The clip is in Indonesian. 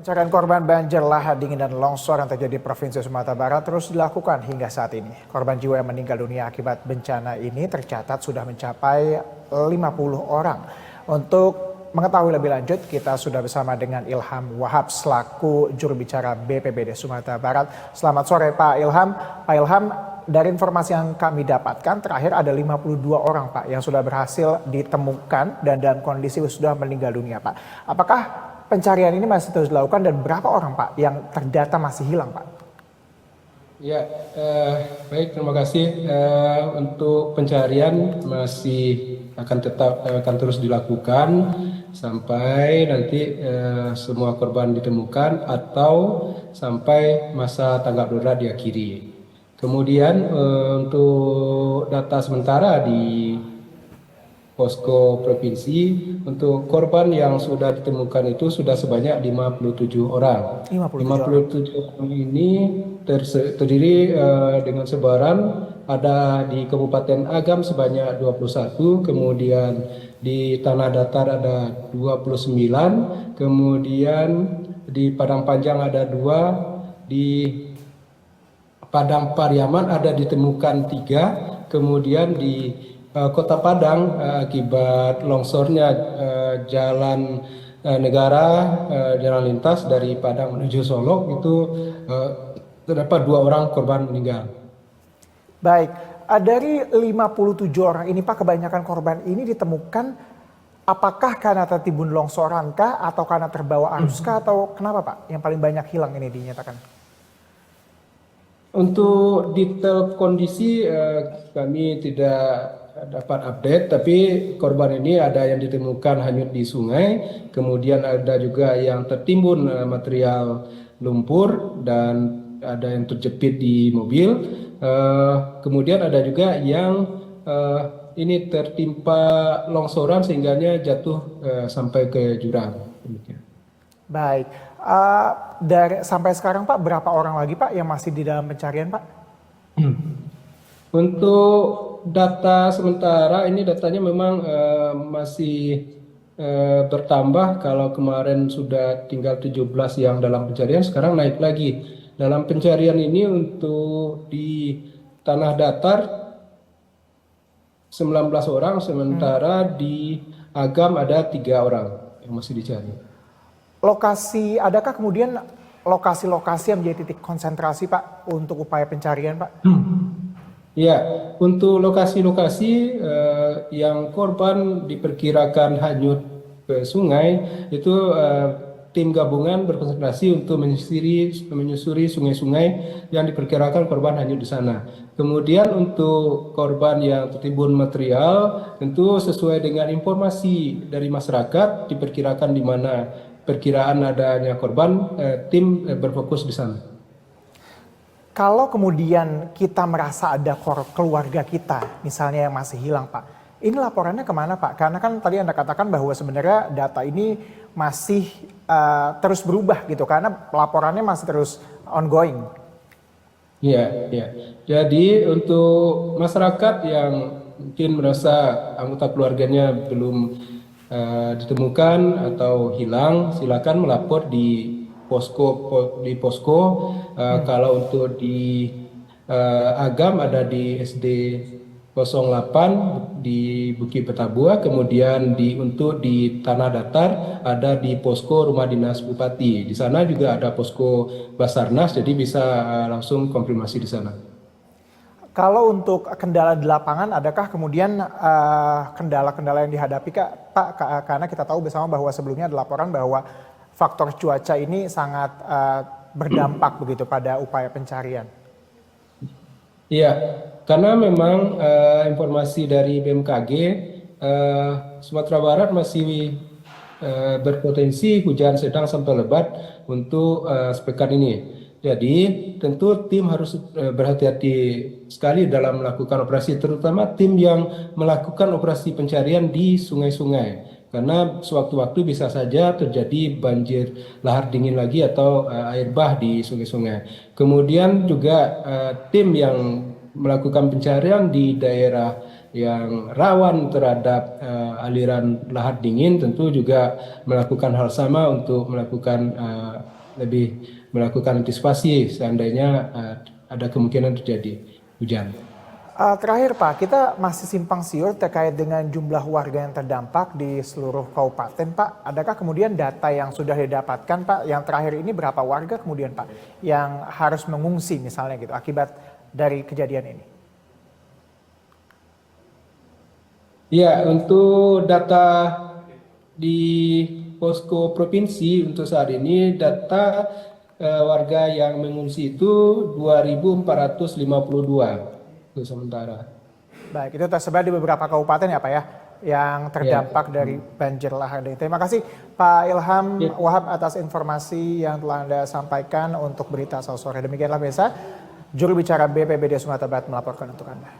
Pencarian korban banjir lahar dingin dan longsor yang terjadi di Provinsi Sumatera Barat terus dilakukan hingga saat ini. Korban jiwa yang meninggal dunia akibat bencana ini tercatat sudah mencapai 50 orang. Untuk mengetahui lebih lanjut, kita sudah bersama dengan Ilham Wahab selaku juru bicara BPBD Sumatera Barat. Selamat sore Pak Ilham. Pak Ilham, dari informasi yang kami dapatkan terakhir ada 52 orang Pak yang sudah berhasil ditemukan dan dalam kondisi sudah meninggal dunia Pak. Apakah pencarian ini masih terus dilakukan dan berapa orang Pak yang terdata masih hilang Pak? Ya, baik, terima kasih. Untuk pencarian masih akan terus dilakukan sampai nanti semua korban ditemukan atau sampai masa tanggap darurat diakhiri. Kemudian untuk data sementara di posko provinsi, untuk korban yang sudah ditemukan itu sudah sebanyak 57 orang. 57 orang ini terdiri dengan sebaran ada di Kabupaten Agam sebanyak 21, kemudian di Tanah Datar ada 29, kemudian di Padang Panjang ada 2, di Padang Pariaman ada ditemukan 3, kemudian di Kota Padang akibat longsornya jalan negara, jalan lintas dari Padang menuju Solo itu terdapat 2 orang korban meninggal. Baik, dari 57 orang ini Pak, kebanyakan korban ini ditemukan apakah karena tertimbun longsoran kah atau karena terbawa arus kah atau kenapa Pak yang paling banyak hilang ini dinyatakan? Untuk detail kondisi kami tidak dapat update, tapi korban ini ada yang ditemukan hanyut di sungai, kemudian ada juga yang tertimbun material lumpur dan ada yang terjepit di mobil, kemudian ada juga yang ini tertimpa longsoran sehingganya jatuh sampai ke jurang. Baik, sampai sekarang Pak berapa orang lagi Pak yang masih di dalam pencarian Pak? Untuk data sementara ini datanya memang masih bertambah. Kalau kemarin sudah tinggal 17 yang dalam pencarian, sekarang naik lagi. Dalam pencarian ini untuk di Tanah Datar 19 orang, sementara di Agam ada 3 orang yang masih dicari. Adakah kemudian lokasi-lokasi yang menjadi titik konsentrasi Pak untuk upaya pencarian Pak? Ya, untuk lokasi-lokasi yang korban diperkirakan hanyut ke sungai itu tim gabungan berkonsentrasi untuk menyusuri sungai-sungai yang diperkirakan korban hanyut di sana. Kemudian untuk korban yang tertimbun material tentu sesuai dengan informasi dari masyarakat diperkirakan di mana perkiraan adanya korban, tim berfokus di sana. Kalau kemudian kita merasa ada keluarga kita, misalnya yang masih hilang Pak, ini laporannya kemana Pak? Karena kan tadi Anda katakan bahwa sebenarnya data ini masih terus berubah gitu, karena laporannya masih terus ongoing. Ya. Jadi untuk masyarakat yang mungkin merasa anggota keluarganya belum ditemukan atau hilang, silakan melapor di posko. Kalau untuk di Agam ada di SD 08 di Bukit Petabua, kemudian untuk di Tanah Datar ada di posko Rumah Dinas Bupati. Di sana juga ada posko Basarnas, jadi bisa langsung konfirmasi di sana. Kalau untuk kendala di lapangan, adakah kemudian kendala-kendala yang dihadapi Pak? Karena kita tahu bersama bahwa sebelumnya ada laporan bahwa faktor cuaca ini sangat berdampak begitu pada upaya pencarian. Iya, karena memang informasi dari BMKG Sumatera Barat masih berpotensi hujan sedang sampai lebat untuk sepekan ini. Jadi tentu tim harus berhati-hati sekali dalam melakukan operasi, terutama tim yang melakukan operasi pencarian di sungai-sungai. Karena sewaktu-waktu bisa saja terjadi banjir lahar dingin lagi atau air bah di sungai-sungai. Kemudian juga tim yang melakukan pencarian di daerah yang rawan terhadap aliran lahar dingin tentu juga melakukan hal sama untuk melakukan antisipasi seandainya ada kemungkinan terjadi hujan. Terakhir Pak, kita masih simpang siur terkait dengan jumlah warga yang terdampak di seluruh kabupaten Pak. Adakah kemudian data yang sudah didapatkan Pak? Yang terakhir ini berapa warga kemudian Pak yang harus mengungsi misalnya gitu akibat dari kejadian ini? Ya, untuk data di posko provinsi untuk saat ini data warga yang mengungsi itu 2.452 untuk sementara. Baik, itu tersebar di beberapa kabupaten ya Pak ya, yang terdampak dari banjir lahar dingin. Terima kasih Pak Ilham Wahab atas informasi yang telah Anda sampaikan untuk berita sore. Demikianlah biasa, juru bicara BPBD Sumatera Barat melaporkan untuk Anda.